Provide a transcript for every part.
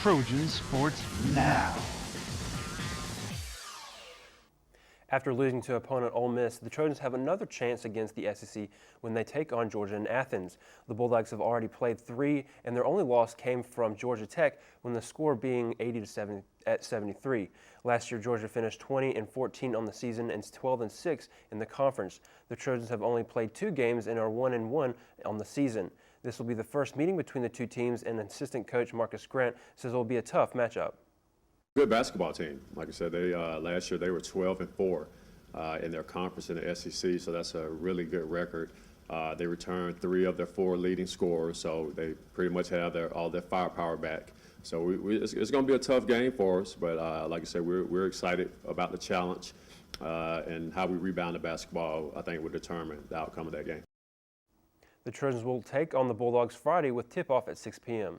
Trojan Sports Now. After losing to opponent Ole Miss, the Trojans have another chance against the SEC when they take on Georgia in Athens. The Bulldogs have already played 3, and their only loss came from Georgia Tech when the score being 80-70 at 73. Last year, Georgia finished 20-14 on the season and 12-6 in the conference. The Trojans have only played 2 games and are 1-1 on the season. This will be the first meeting between the two teams, and assistant coach Marcus Grant says it will be a tough matchup. Good basketball team. Like I said, they last year they were 12-4 in their conference in the SEC, so that's a really good record. They returned 3 of their 4 leading scorers, so they pretty much have all their firepower back. So it's going to be a tough game for us, but like I said, we're excited about the challenge, and how we rebound the basketball, I think, will determine the outcome of that game. The Trojans will take on the Bulldogs Friday with tip-off at 6 p.m.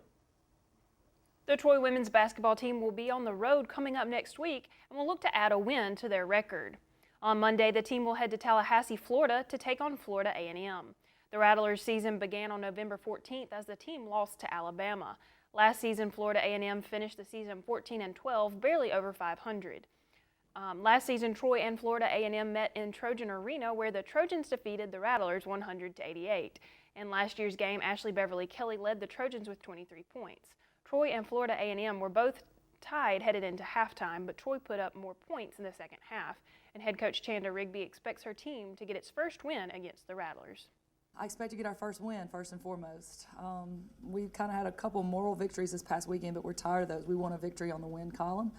The Troy women's basketball team will be on the road coming up next week and will look to add a win to their record. On Monday, the team will head to Tallahassee, Florida to take on Florida A&M. The Rattlers' season began on November 14th as the team lost to Alabama. Last season, Florida A&M finished the season 14-12, barely over 500. Last season, Troy and Florida A&M met in Trojan Arena, where the Trojans defeated the Rattlers 100-88. In last year's game, Ashley Beverly Kelly led the Trojans with 23 points. Troy and Florida A&M were both tied headed into halftime, but Troy put up more points in the second half, and head coach Chanda Rigby expects her team to get its first win against the Rattlers. I expect to get our first win, first and foremost. We kind of had a couple moral victories this past weekend, but we're tired of those. We want a victory on the win column,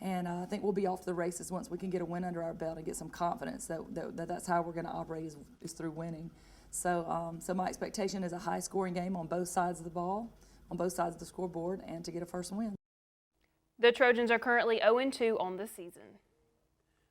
and I think we'll be off to the races once we can get a win under our belt and get some confidence that's how we're going to operate is through winning. So my expectation is a high-scoring game on both sides of the ball, on both sides of the scoreboard, and to get a first win. The Trojans are currently 0-2 on the season.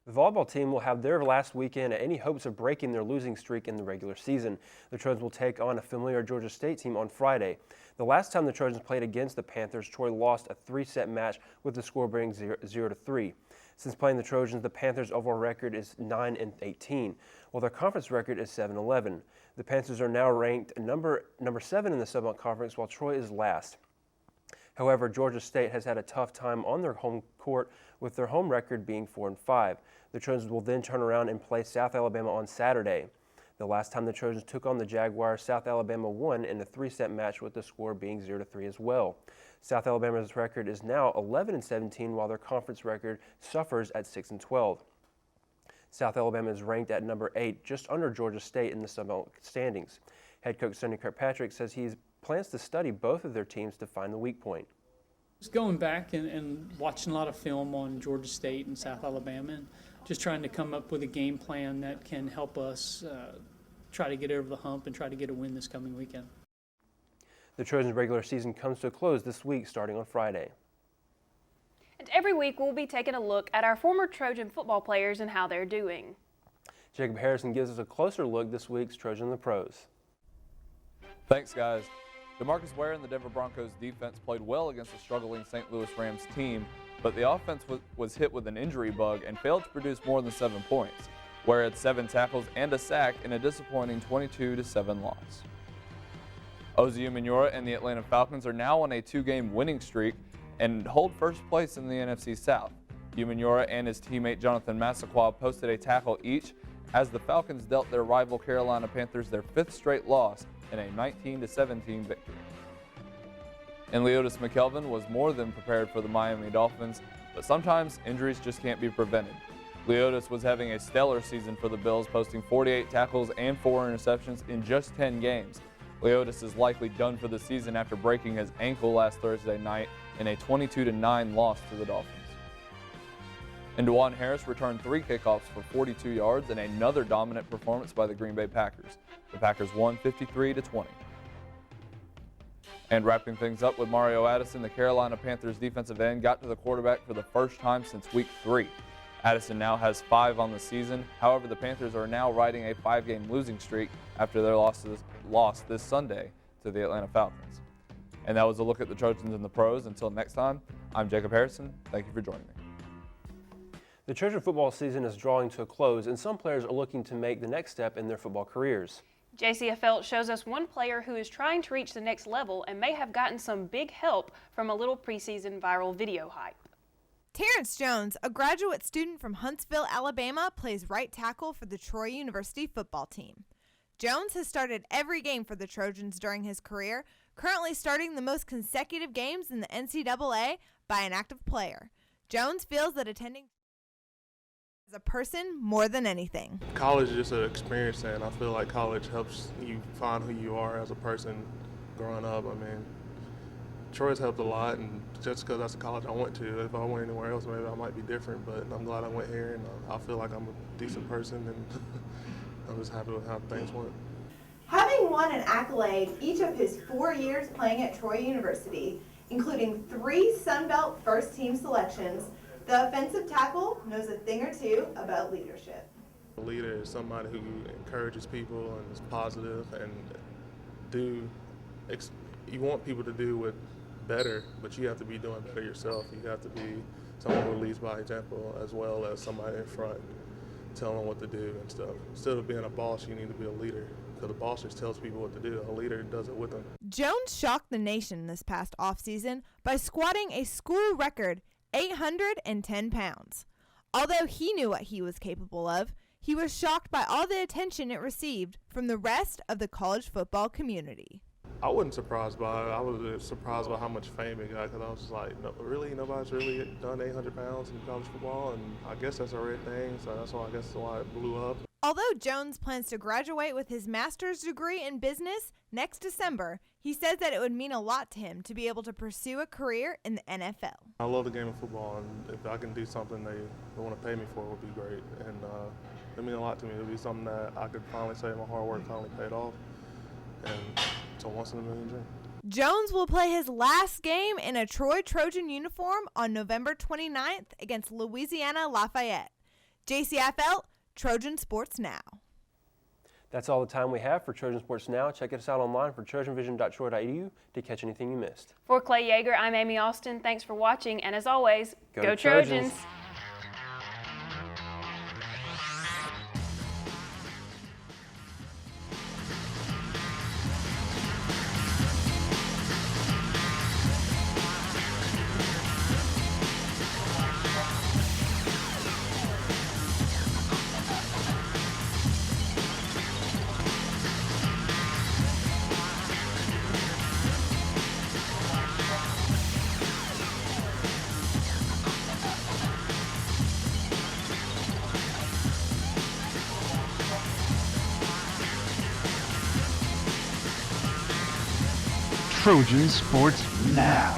The volleyball team will have their last weekend at any hopes of breaking their losing streak in the regular season. The Trojans will take on a familiar Georgia State team on Friday. The last time the Trojans played against the Panthers, Troy lost a 3-set match with the score being 0-3. Since playing the Trojans, the Panthers' overall record is 9-18, while their conference record is 7-11. The Panthers are now ranked number 7 in the Sun Belt Conference, while Troy is last. However, Georgia State has had a tough time on their home court, with their home record being 4-5. The Trojans will then turn around and play South Alabama on Saturday. The last time the Trojans took on the Jaguars, South Alabama won in a 3-set match with the score being 0-3 as well. South Alabama's record is now 11-17, while their conference record suffers at 6-12. South Alabama is ranked at number 8, just under Georgia State in the Sun Belt standings. Head coach Sonny Kirkpatrick says he plans to study both of their teams to find the weak point. Just going back and watching a lot of film on Georgia State and South Alabama, and just trying to come up with a game plan that can help us try to get over the hump and try to get a win this coming weekend. The Trojans' regular season comes to a close this week, starting on Friday. And every week we'll be taking a look at our former Trojan football players and how they're doing. Jacob Harrison gives us a closer look this week's Trojan in the Pros. Thanks, guys. DeMarcus Ware and the Denver Broncos defense played well against the struggling St. Louis Rams team, but the offense was hit with an injury bug and failed to produce more than 7 points. Ware had 7 tackles and a sack in a disappointing 22-7 loss. Ozi Umenyiora and the Atlanta Falcons are now on a 2-game winning streak and hold first place in the NFC South. Umenyiora and his teammate Jonathan Massaquoi posted a tackle each as the Falcons dealt their rival Carolina Panthers their 5th straight loss in a 19-17 victory. And Leotis McKelvin was more than prepared for the Miami Dolphins, but sometimes injuries just can't be prevented. Leotis was having a stellar season for the Bills, posting 48 tackles and 4 interceptions in just 10 games. Leotis is likely done for the season after breaking his ankle last Thursday night in a 22-9 loss to the Dolphins. And DeJuan Harris returned 3 kickoffs for 42 yards in another dominant performance by the Green Bay Packers. The Packers won 53-20. And wrapping things up with Mario Addison, the Carolina Panthers defensive end got to the quarterback for the first time since week 3. Addison now has 5 on the season. However, the Panthers are now riding a 5-game losing streak after their loss this Sunday to the Atlanta Falcons. And that was a look at the Trojans in the pros. Until next time, I'm Jacob Harrison. Thank you for joining me. The Trojan football season is drawing to a close, and some players are looking to make the next step in their football careers. JC Affeldt shows us one player who is trying to reach the next level and may have gotten some big help from a little preseason viral video hype. Terrence Jones, a graduate student from Huntsville, Alabama, plays right tackle for the Troy University football team. Jones has started every game for the Trojans during his career, currently starting the most consecutive games in the NCAA by an active player. Jones feels that attending as a person more than anything. College is just an experience, and I feel like college helps you find who you are as a person growing up. I mean, Troy's helped a lot, and just because that's the college I went to. If I went anywhere else, maybe I might be different, but I'm glad I went here, and I feel like I'm a decent person, and I'm just happy with how things went. Having won an accolade each of his 4 years playing at Troy University, including 3 Sun Belt first team selections, the offensive tackle knows a thing or two about leadership. A leader is somebody who encourages people and is positive, and you want people to do what better, but you have to be doing better yourself. You have to be someone who leads by example, as well as somebody in front telling them what to do and stuff. Instead of being a boss, you need to be a leader, because the boss just tells people what to do. A leader does it with them. Jones shocked the nation this past offseason by squatting a school record 810 pounds. Although he knew what he was capable of, he was shocked by all the attention it received from the rest of the college football community. I wasn't surprised by it. I was surprised by how much fame it got, because I was just like, no, really? Nobody's really done 800 pounds in college football? And I guess that's a rare thing, so that's why it blew up. Although Jones plans to graduate with his master's degree in business next December, he says that it would mean a lot to him to be able to pursue a career in the NFL. I love the game of football, and if I can do something they want to pay me for, it would be great. And it means a lot to me. It would be something that I could finally say my hard work finally paid off. And it's a once-in-a-million dream. Jones will play his last game in a Troy Trojan uniform on November 29th against Louisiana Lafayette. JC Affeldt, Trojan Sports Now. That's all the time we have for Trojan Sports Now. Check us out online for trojanvision.troy.edu to catch anything you missed. For Clay Yeager, I'm Amy Austin. Thanks for watching, and as always, go Trojans. Trojan Sports Now.